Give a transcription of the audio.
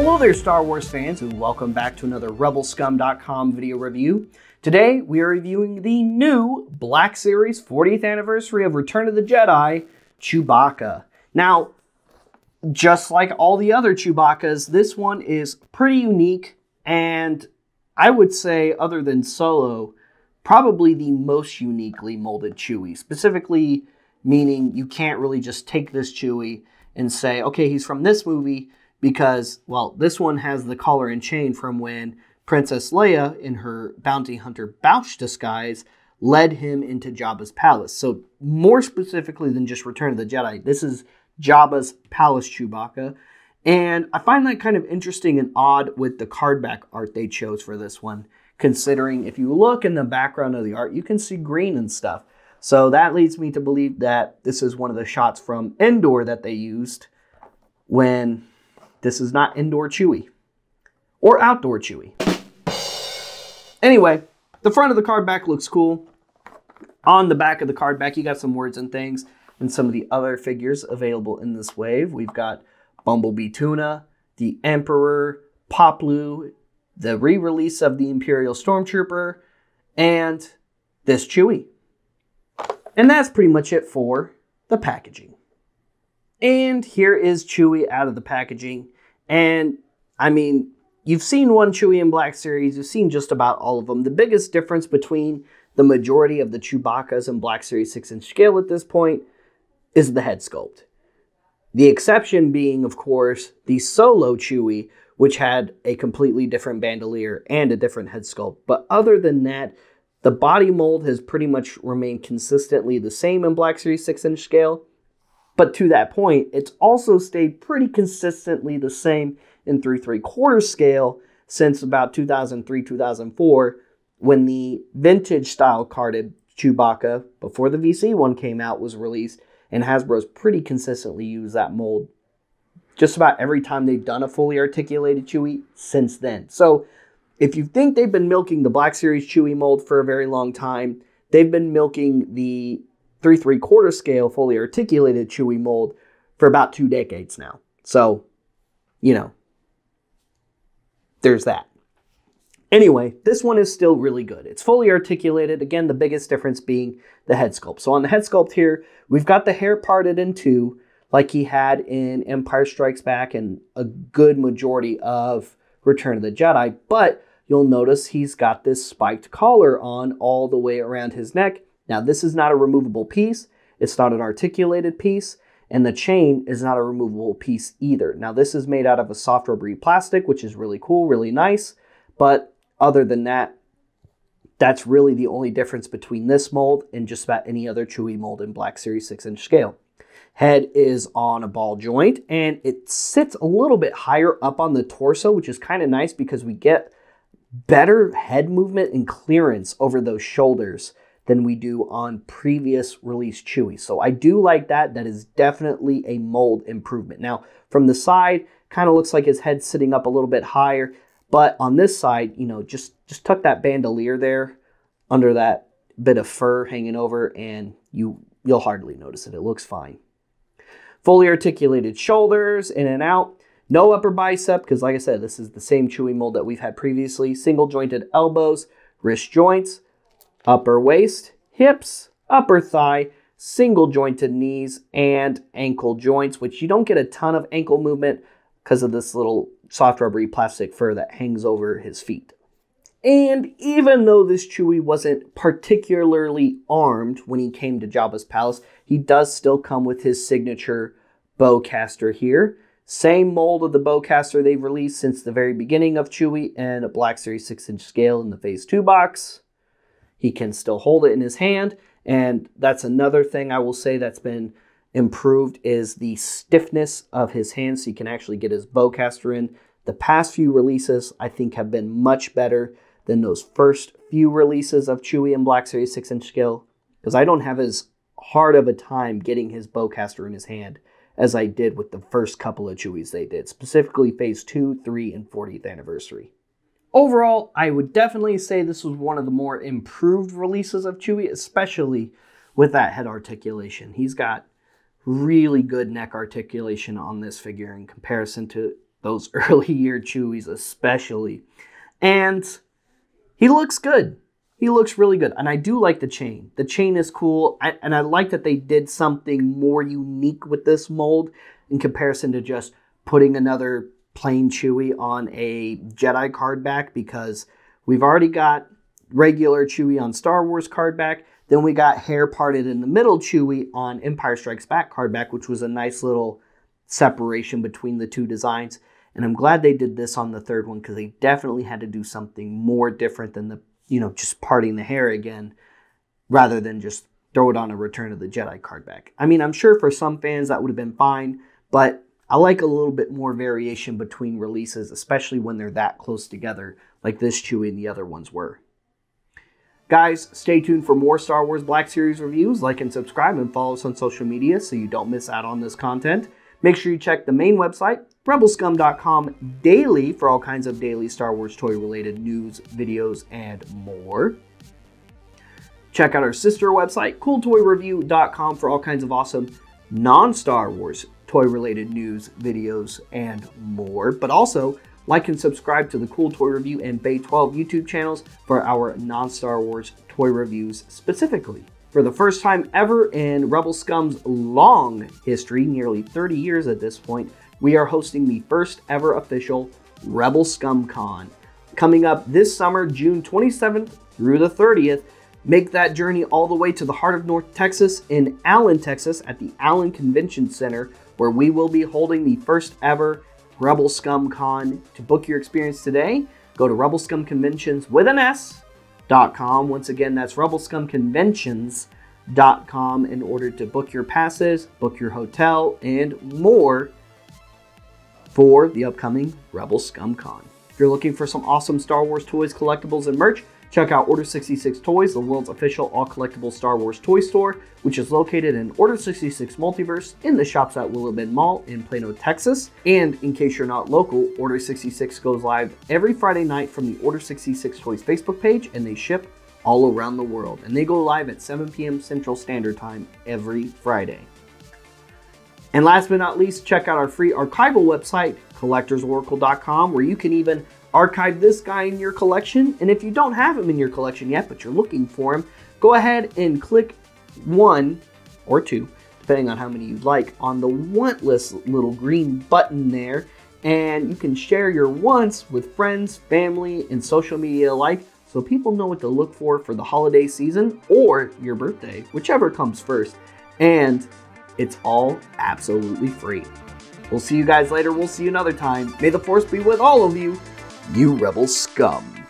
Hello there, Star Wars fans, and welcome back to another RebelScum.com video review. Today, we are reviewing the new Black Series 40th anniversary of Return of the Jedi, Chewbacca. Now, just like all the other Chewbaccas, this one is pretty unique, and I would say, other than Solo, probably the most uniquely molded Chewie. Specifically, meaning you can't really just take this Chewie and say, okay, he's from this movie, because, well, this one has the collar and chain from when Princess Leia, in her bounty hunter Bouch disguise, led him into Jabba's palace. So, more specifically than just Return of the Jedi, this is Jabba's palace Chewbacca. And I find that kind of interesting and odd with the cardback art they chose for this one, considering if you look in the background of the art, you can see green and stuff. So that leads me to believe that this is one of the shots from Endor that they used when this is not indoor Chewie or outdoor Chewie. Anyway, the front of the cardback looks cool. On the back of the cardback, you got some words and things and some of the other figures available in this wave. We've got Bumblebee Tuna, the Emperor, Poplu, the re-release of the Imperial Stormtrooper, and this Chewie. And that's pretty much it for the packaging. And here is Chewie out of the packaging. And, I mean, you've seen one Chewie in Black Series. You've seen just about all of them. The biggest difference between the majority of the Chewbaccas in Black Series 6-inch scale at this point is the head sculpt. The exception being, of course, the Solo Chewie, which had a completely different bandolier and a different head sculpt. But other than that, the body mold has pretty much remained consistently the same in Black Series 6-inch scale. But to that point, it's also stayed pretty consistently the same in 3 3/4 scale since about 2003-2004, when the vintage style carded Chewbacca, before the VC one came out, was released, and Hasbro's pretty consistently used that mold just about every time they've done a fully articulated Chewie since then. So if you think they've been milking the Black Series Chewie mold for a very long time, they've been milking the 3 3/4 scale fully articulated Chewie mold for about 2 decades now. So, you know, there's that. Anyway, this one is still really good. It's fully articulated. Again, the biggest difference being the head sculpt. So on the head sculpt here, we've got the hair parted in two, like he had in Empire Strikes Back and a good majority of Return of the Jedi. But you'll notice he's got this spiked collar on all the way around his neck. Now, this is not a removable piece. It's not an articulated piece. And the chain is not a removable piece either. Now, this is made out of a soft rubbery plastic, which is really cool, really nice. But other than that, that's really the only difference between this mold and just about any other Chewie mold in Black Series 6-inch scale. Head is on a ball joint, and it sits a little bit higher up on the torso, which is kind of nice because we get better head movement and clearance over those shoulders than we do on previous release Chewie. So I do like that. That is definitely a mold improvement. Now, from the side, kind of looks like his head's sitting up a little bit higher. But on this side, you know, just tuck that bandolier there under that bit of fur hanging over, and you'll hardly notice it. It looks fine. Fully articulated shoulders, in and out. No upper bicep, because like I said, this is the same Chewie mold that we've had previously. Single jointed elbows, wrist joints, upper waist, hips, upper thigh, single jointed knees, and ankle joints, which you don't get a ton of ankle movement because of this little soft rubbery plastic fur that hangs over his feet. And even though this Chewie wasn't particularly armed when he came to Jabba's palace, he does still come with his signature bowcaster here. Same mold of the bowcaster they've released since the very beginning of Chewie and a Black Series 6-inch scale in the Phase 2 box. He can still hold it in his hand, and that's another thing I will say that's been improved is the stiffness of his hands, so he can actually get his bowcaster in. The past few releases, I think, have been much better than those first few releases of Chewie in Black Series 6-inch scale, because I don't have as hard of a time getting his bowcaster in his hand as I did with the first couple of Chewies they did, specifically Phase 2, 3, and 40th anniversary. Overall, I would definitely say this was one of the more improved releases of Chewie, especially with that head articulation. He's got really good neck articulation on this figure in comparison to those early year Chewies especially. And he looks good. He looks really good. And I do like the chain. The chain is cool. And I like that they did something more unique with this mold in comparison to just putting another plain Chewie on a Jedi card back, because we've already got regular Chewie on Star Wars card back. Then we got hair parted in the middle Chewie on Empire Strikes Back card back, which was a nice little separation between the two designs. And I'm glad they did this on the third one, because they definitely had to do something more different than the, just parting the hair again, rather than just throw it on a Return of the Jedi card back. I mean, I'm sure for some fans that would have been fine, but I like a little bit more variation between releases, especially when they're that close together, like this Chewie and the other ones were. Guys, stay tuned for more Star Wars Black Series reviews. Like and subscribe and follow us on social media so you don't miss out on this content. Make sure you check the main website, rebelscum.com, daily for all kinds of daily Star Wars toy-related news, videos, and more. Check out our sister website, cooltoyreview.com, for all kinds of awesome non-Star Wars toy-related news, videos, and more. But also, like and subscribe to the Cool Toy Review and Bay 12 YouTube channels for our non-Star Wars toy reviews specifically. For the first time ever in Rebel Scum's long history, nearly 30 years at this point, we are hosting the first ever official Rebel Scum Con. Coming up this summer, June 27th through the 30th, make that journey all the way to the heart of North Texas in Allen, Texas at the Allen Convention Center, where we will be holding the first ever Rebel Scum Con. To book your experience today, go to rebelscumconventions.com. Once again, that's rebelscumconventions.com in order to book your passes, book your hotel, and more for the upcoming Rebel Scum Con. If you're looking for some awesome Star Wars toys, collectibles, and merch, check out Order 66 Toys, the world's official all-collectible Star Wars toy store, which is located in Order 66 Multiverse in the Shops at Willow Bend Mall in Plano, Texas. And in case you're not local, Order 66 goes live every Friday night from the Order 66 Toys Facebook page, and they ship all around the world. And they go live at 7 p.m. Central Standard Time every Friday. And last but not least, check out our free archival website, collectorsoracle.com, where you can even archive this guy in your collection. And if you don't have him in your collection yet, but you're looking for him, go ahead and click 1 or 2, depending on how many you'd like, on the want list little green button there. And you can share your wants with friends, family, and social media alike, so people know what to look for the holiday season or your birthday, whichever comes first. And it's all absolutely free. We'll see you guys later. We'll see you another time. May the Force be with all of you, you Rebel Scum.